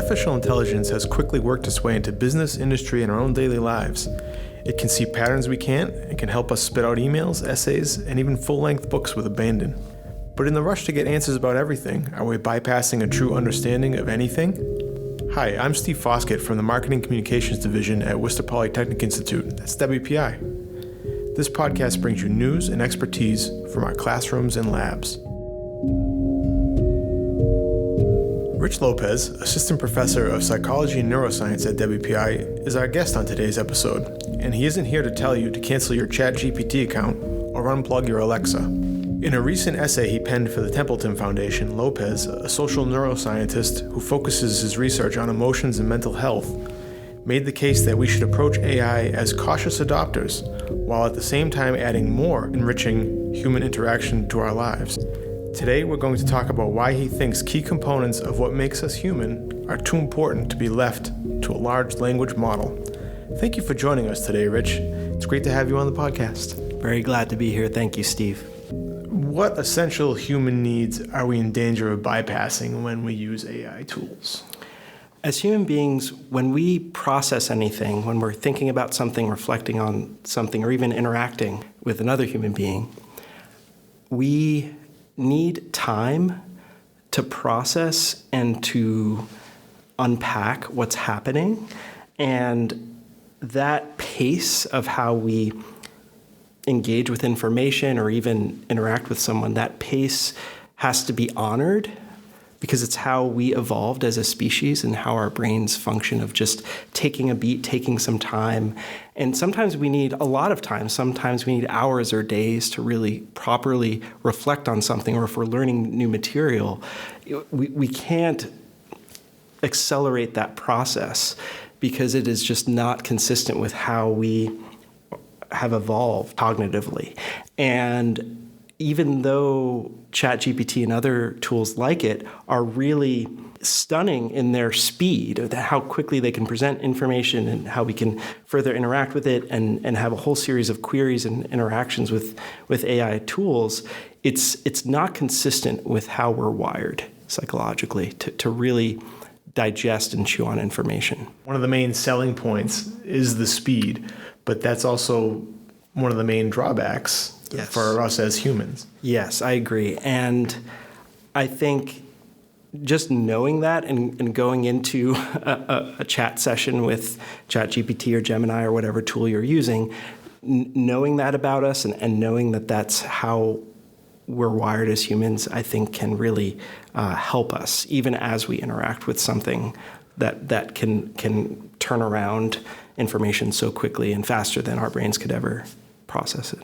Artificial intelligence has quickly worked its way into business, industry, and our own daily lives. It can see patterns we can't, and can help us spit out emails, essays, and even full-length books with abandon. But in the rush to get answers about everything, are we bypassing a true understanding of anything? Hi, I'm Steve Foskett from the Marketing Communications Division at Worcester Polytechnic Institute, that's WPI. This podcast brings you news and expertise from our classrooms and labs. Rich Lopez, Assistant Professor of Psychology and Neuroscience at WPI, is our guest on today's episode, and he isn't here to tell you to cancel your ChatGPT account or unplug your Alexa. In a recent essay he penned for the Templeton Foundation, Lopez, a social neuroscientist who focuses his research on emotions and mental health, made the case that we should approach AI as cautious adopters, while at the same time adding more enriching human interaction to our lives. Today, we're going to talk about why he thinks key components of what makes us human are too important to be left to a large language model. Thank you for joining us today, Rich. It's great to have you on the podcast. Very glad to be here. Thank you, Steve. What essential human needs are we in danger of bypassing when we use AI tools? As human beings, when we process anything, when we're thinking about something, reflecting on something, or even interacting with another human being, we need time to process and to unpack what's happening. And that pace of how we engage with information or even interact with someone, that pace has to be honored because it's how we evolved as a species and how our brains function, of just taking a beat, taking some time. And sometimes we need a lot of time. Sometimes we need hours or days to really properly reflect on something, or if we're learning new material, we can't accelerate that process because it is just not consistent with how we have evolved cognitively. And even though ChatGPT and other tools like it are really stunning in their speed, of how quickly they can present information and how we can further interact with it and have a whole series of queries and interactions with AI tools, it's not consistent with how we're wired psychologically to really digest and chew on information. One of the main selling points is the speed, but that's also one of the main drawbacks. Yes. For us as humans. Yes, I agree. And I think just knowing that and going into a chat session with ChatGPT or Gemini or whatever tool you're using, knowing that about us and knowing that that's how we're wired as humans, I think can really help us, even as we interact with something that can turn around information so quickly and faster than our brains could ever process it.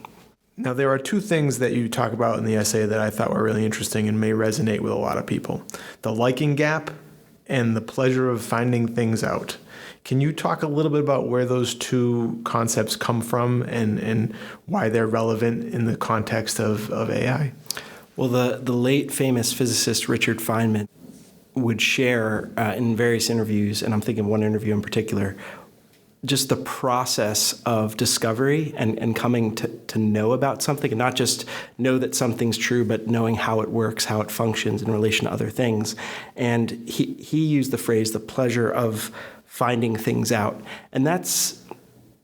Now, there are two things that you talk about in the essay that I thought were really interesting and may resonate with a lot of people. The liking gap and the pleasure of finding things out. Can you talk a little bit about where those two concepts come from and why they're relevant in the context of AI? Well, the late famous physicist Richard Feynman would share in various interviews, and I'm thinking one interview in particular, just the process of discovery and coming to know about something, and not just know that something's true, but knowing how it works, how it functions in relation to other things. And he used the phrase, the pleasure of finding things out. And that's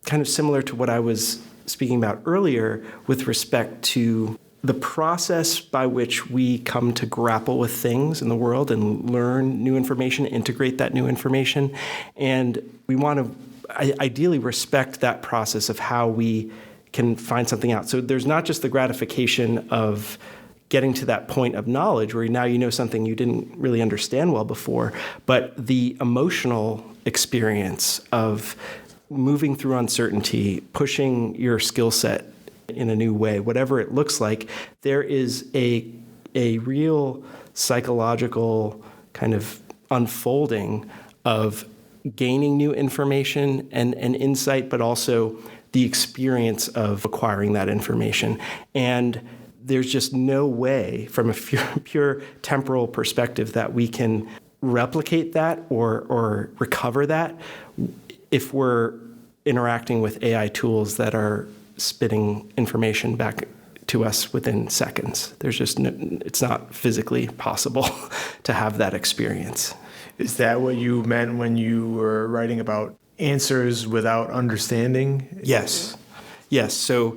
kind of similar to what I was speaking about earlier with respect to the process by which we come to grapple with things in the world and learn new information, integrate that new information. And we want to ideally respect that process of how we can find something out. So there's not just the gratification of getting to that point of knowledge where now you know something you didn't really understand well before, but the emotional experience of moving through uncertainty, pushing your skill set in a new way, whatever it looks like, there is a real psychological kind of unfolding of gaining new information and insight, but also the experience of acquiring that information. And there's just no way from a pure temporal perspective that we can replicate that or recover that if we're interacting with AI tools that are spitting information back to us within seconds. There's just it's not physically possible to have that experience. Is that what you meant when you were writing about answers without understanding? Yes. Yes. So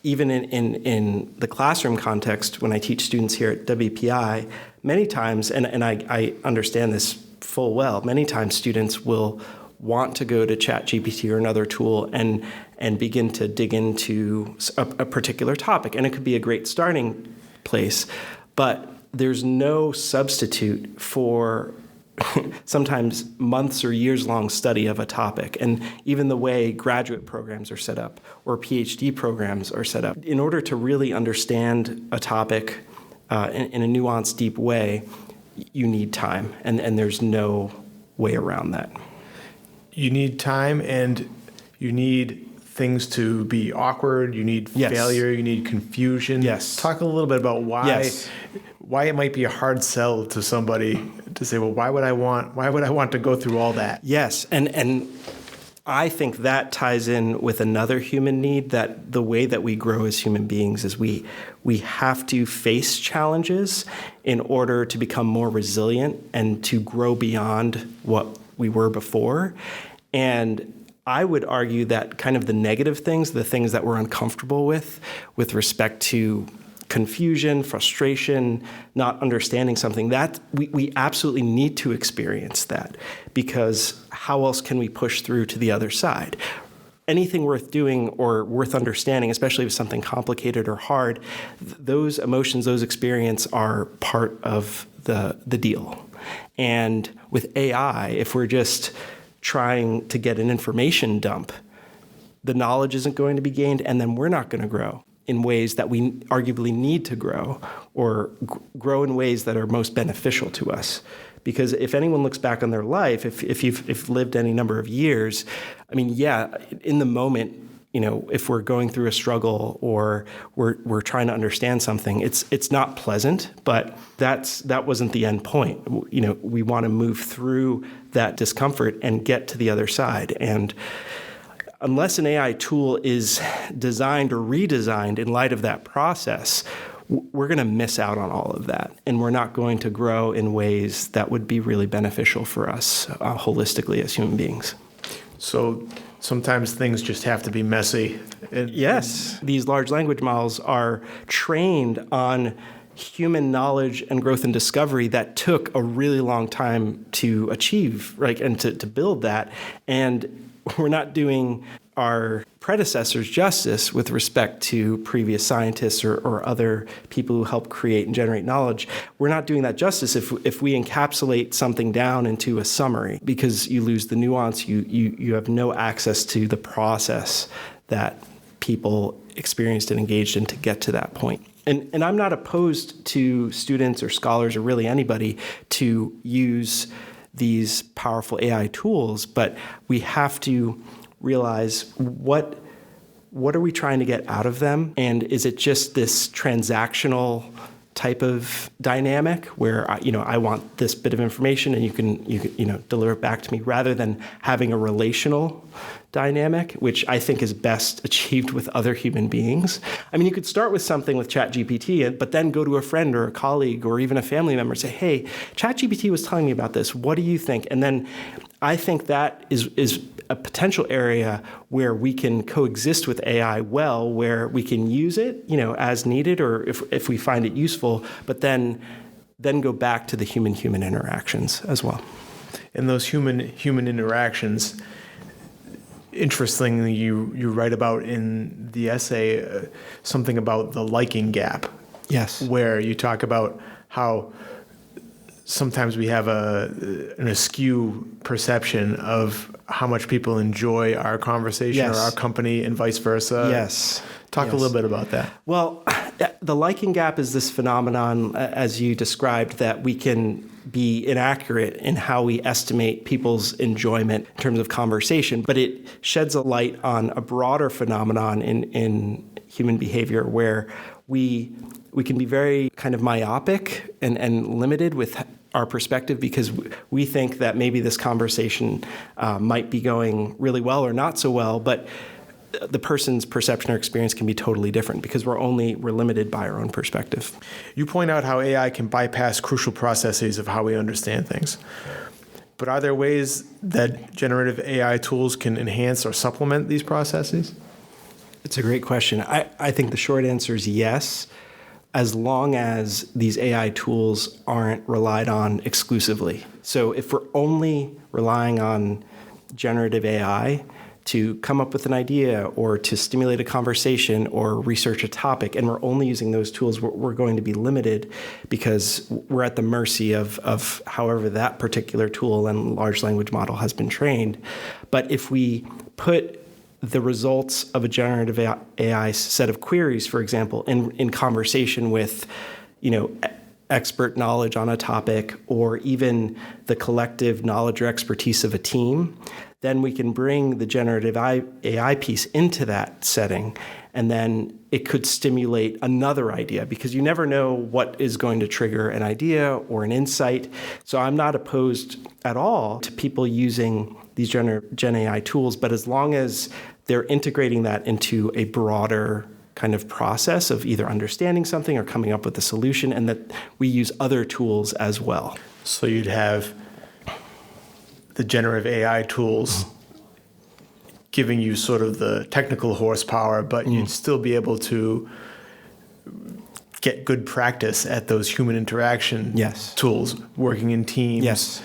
even in the classroom context, when I teach students here at WPI, many times, and I understand this full well, many times students will want to go to ChatGPT or another tool and begin to dig into a particular topic. And it could be a great starting place, but there's no substitute for sometimes months or years-long study of a topic. And even the way graduate programs are set up or PhD programs are set up, in order to really understand a topic in a nuanced, deep way, you need time, and there's no way around that. You need time, and you need things to be awkward. You need failure. You need confusion. Yes. Talk a little bit about why it might be a hard sell to somebody to say, well, why would I want to go through all that? Yes, and I think that ties in with another human need, that the way that we grow as human beings is we have to face challenges in order to become more resilient and to grow beyond what we were before. And I would argue that kind of the negative things, the things that we're uncomfortable with respect to confusion, frustration, not understanding something, that we absolutely need to experience that, because how else can we push through to the other side? Anything worth doing or worth understanding, especially if it's something complicated or hard, those emotions, those experiences are part of the deal. And with AI, if we're just trying to get an information dump, the knowledge isn't going to be gained, and then we're not going to grow in ways that we arguably need to grow, or grow in ways that are most beneficial to us. Because if anyone looks back on their life, if you've lived any number of years, I mean, yeah, in the moment, if we're going through a struggle or we're trying to understand something, it's not pleasant, but that wasn't the end point. We want to move through that discomfort and get to the other side. And unless an AI tool is designed or redesigned in light of that process, we're going to miss out on all of that. And we're not going to grow in ways that would be really beneficial for us holistically as human beings. So sometimes things just have to be messy. Yes. These large language models are trained on human knowledge and growth and discovery that took a really long time to achieve, right, and to build that. And we're not doing our predecessors justice with respect to previous scientists or other people who helped create and generate knowledge. We're not doing that justice if we encapsulate something down into a summary, because you lose the nuance. You have no access to the process that people experienced and engaged in to get to that point. And I'm not opposed to students or scholars or really anybody to use these powerful AI tools, but we have to realize what are we trying to get out of them, and is it just this transactional type of dynamic where I want this bit of information and you can deliver it back to me, rather than having a relational dynamic, which I think is best achieved with other human beings. I mean, you could start with something with ChatGPT, but then go to a friend or a colleague or even a family member and say, hey, ChatGPT was telling me about this. What do you think? And then I think that is a potential area where we can coexist with AI well, where we can use it, as needed, or if we find it useful, but then go back to the human-human interactions as well. And those human interactions, interestingly, you write about in the essay something about the liking gap. Yes. Where you talk about how sometimes we have an askew perception of how much people enjoy our conversation or our company, and vice versa. Yes. Talk a little bit about that. Well, the liking gap is this phenomenon, as you described, that we can be inaccurate in how we estimate people's enjoyment in terms of conversation, but it sheds a light on a broader phenomenon in human behavior where we can be very kind of myopic and limited with our perspective, because we think that maybe this conversation might be going really well or not so well, but the person's perception or experience can be totally different because we're limited by our own perspective. You point out how AI can bypass crucial processes of how we understand things. But are there ways that generative AI tools can enhance or supplement these processes? It's a great question. I think the short answer is yes, as long as these AI tools aren't relied on exclusively. So if we're only relying on generative AI to come up with an idea or to stimulate a conversation or research a topic, and we're only using those tools, we're going to be limited because we're at the mercy of however that particular tool and large language model has been trained. But if we put the results of a generative AI set of queries, for example, in conversation with, expert knowledge on a topic or even the collective knowledge or expertise of a team, then we can bring the generative AI piece into that setting, and then it could stimulate another idea because you never know what is going to trigger an idea or an insight. So I'm not opposed at all to people using these Gen AI tools, but as long as they're integrating that into a broader kind of process of either understanding something or coming up with a solution, and that we use other tools as well. So you'd have the generative AI tools giving you sort of the technical horsepower, but you'd still be able to get good practice at those human interaction tools, working in teams,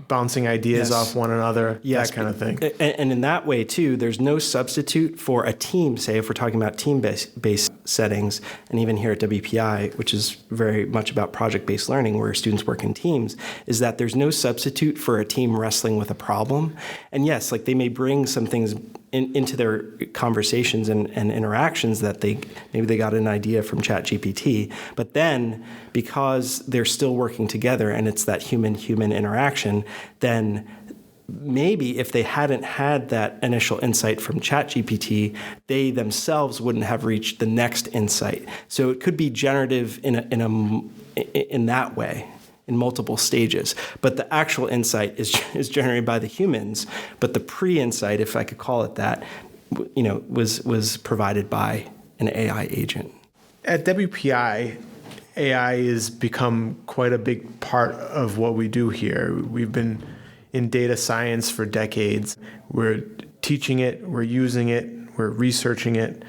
bouncing ideas off one another, that kind of thing. And in that way, too, there's no substitute for a team, say, if we're talking about team-based settings, and even here at WPI, which is very much about project-based learning where students work in teams, is that there's no substitute for a team wrestling with a problem. And yes, like they may bring some things into their conversations and interactions that maybe they got an idea from ChatGPT, but then because they're still working together and it's that human-human interaction, then maybe if they hadn't had that initial insight from ChatGPT, they themselves wouldn't have reached the next insight. So it could be generative in that way, in multiple stages. But the actual insight is generated by the humans, but the pre-insight, if I could call it that, was provided by an AI agent. At WPI, AI has become quite a big part of what we do here. We've been in data science for decades. We're teaching it, we're using it, we're researching it.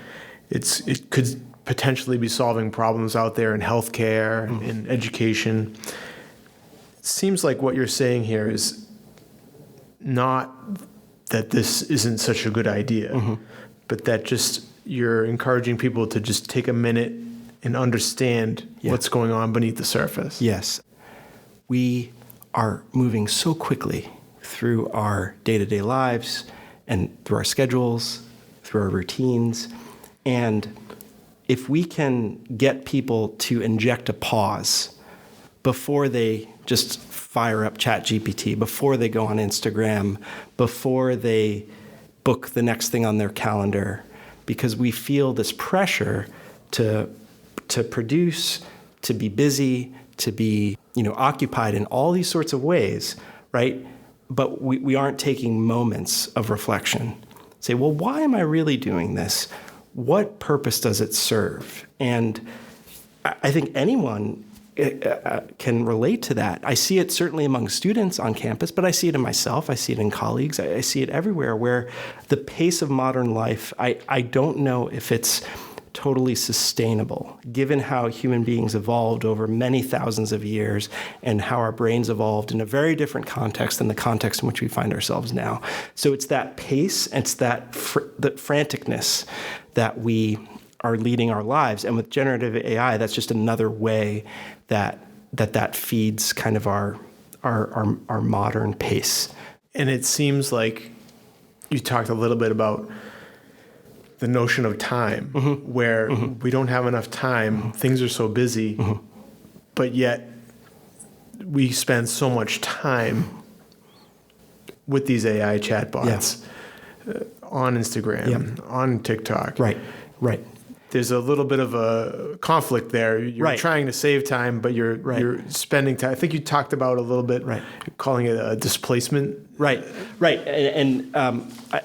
It could potentially be solving problems out there in healthcare, in education. It seems like what you're saying here is not that this isn't such a good idea, but that just you're encouraging people to just take a minute and understand what's going on beneath the surface. Yes. We are moving so quickly through our day-to-day lives and through our schedules, through our routines. And if we can get people to inject a pause before they just fire up ChatGPT, before they go on Instagram, before they book the next thing on their calendar, because we feel this pressure to produce, to be busy, to be occupied in all these sorts of ways, right? But we aren't taking moments of reflection. Say, well, why am I really doing this? What purpose does it serve? And I think anyone can relate to that. I see it certainly among students on campus, but I see it in myself. I see it in colleagues. I see it everywhere where the pace of modern life, I don't know if it's totally sustainable, given how human beings evolved over many thousands of years and how our brains evolved in a very different context than the context in which we find ourselves now. So it's that pace, it's that the franticness that we are leading our lives. And with generative AI, that's just another way that feeds kind of our modern pace. And it seems like you talked a little bit about the notion of time, where we don't have enough time, things are so busy, but yet we spend so much time with these AI chatbots on Instagram, on TikTok. Right. there's a little bit of a conflict there. You're Right. trying to save time, but you're spending time. I think you talked about a little bit, calling it a displacement. Right. And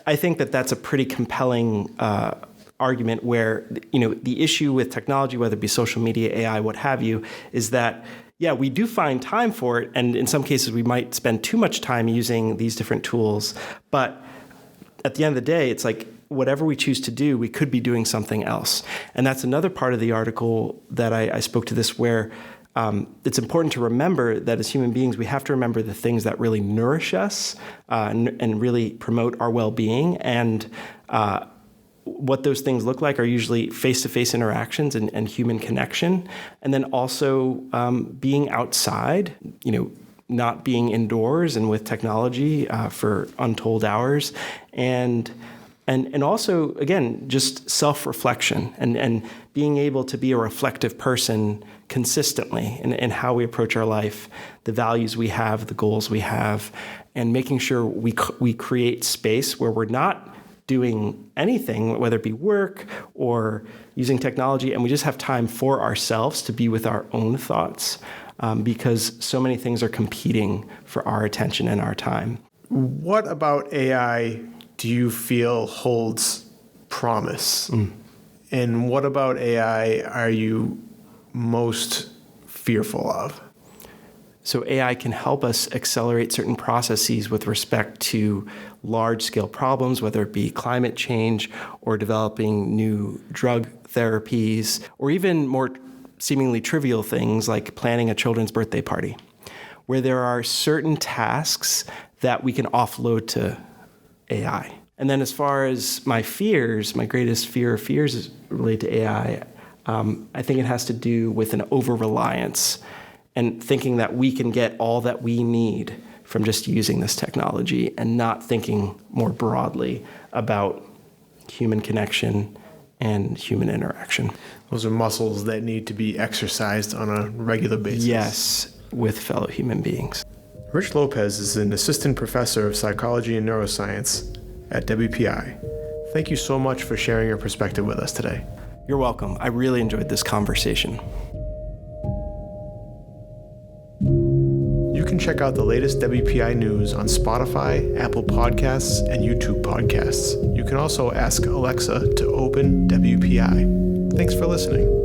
I think that that's a pretty compelling argument where, the issue with technology, whether it be social media, AI, what have you, is that, we do find time for it. And in some cases, we might spend too much time using these different tools. But at the end of the day, it's like whatever we choose to do, we could be doing something else. And that's another part of the article that I spoke to this where it's important to remember that as human beings, we have to remember the things that really nourish us and really promote our well-being. And what those things look like are usually face-to-face interactions and human connection. And then also being outside, not being indoors and with technology for untold hours. And also, again, just self-reflection and being able to be a reflective person consistently in how we approach our life, the values we have, the goals we have, and making sure we create space where we're not doing anything, whether it be work or using technology, and we just have time for ourselves to be with our own thoughts because so many things are competing for our attention and our time. What about AI do you feel holds promise? And what about AI are you most fearful of? So AI can help us accelerate certain processes with respect to large-scale problems, whether it be climate change or developing new drug therapies, or even more seemingly trivial things like planning a children's birthday party, where there are certain tasks that we can offload to AI. And then as far as my greatest fear of fears is related to AI, I think it has to do with an over-reliance and thinking that we can get all that we need from just using this technology and not thinking more broadly about human connection and human interaction. Those are muscles that need to be exercised on a regular basis. Yes, with fellow human beings. Rich Lopez is an assistant professor of psychology and neuroscience at WPI. Thank you so much for sharing your perspective with us today. You're welcome. I really enjoyed this conversation. You can check out the latest WPI news on Spotify, Apple Podcasts, and YouTube podcasts. You can also ask Alexa to open WPI. Thanks for listening.